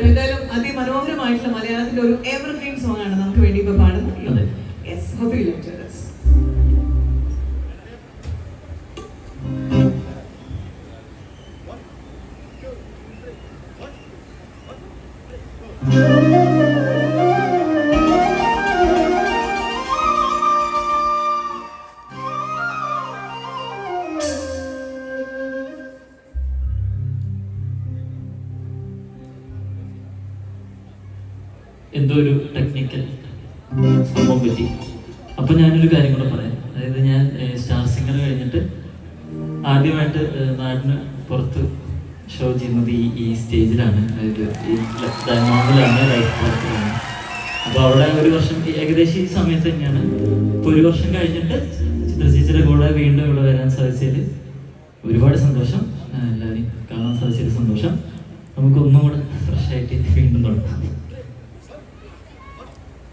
എന്തായാലും അതിമനോഹരമായിട്ടുള്ള മലയാളത്തിലെ ഒരു എവർഗ്രീൻ സോങ് ആണ് നമുക്ക് വേണ്ടി ഇപ്പൊ പാടുന്നത്. Yes, hope you enjoy this. എന്തോ ഒരു ടെക്നിക്കൽ സംഭവം പറ്റി. അപ്പൊ ഞാനൊരു കാര്യം കൂടെ പറയാം. അതായത് ഞാൻ സ്റ്റാർ സിംഗർ കഴിഞ്ഞിട്ട് ആദ്യമായിട്ട് നാടിന് പുറത്ത് ഷോ ചെയ്യുന്നത് ഈ സ്റ്റേജിലാണ്, അതായത് ഈ ഡയമണ്ടിലാണ്, ലൈഫ് പാർക്കിലാണ്. അപ്പോൾ അവിടെ ഒരു വർഷം ഏകദേശം ഈ സമയത്ത് തന്നെയാണ്. ഇപ്പോൾ ഒരു വർഷം കഴിഞ്ഞിട്ട് ചിത്രചേച്ചിയുടെ കൂടെ വീണ്ടും ഇവിടെ വരാൻ സാധിച്ചതിൽ ഒരുപാട് സന്തോഷം. എല്ലാവരെയും കാണാൻ സാധിച്ചതിൽ സന്തോഷം. നമുക്ക് ഒന്നും കൂടെ ഫ്രഷ് ആയിട്ട് വീണ്ടും തുടങ്ങാം.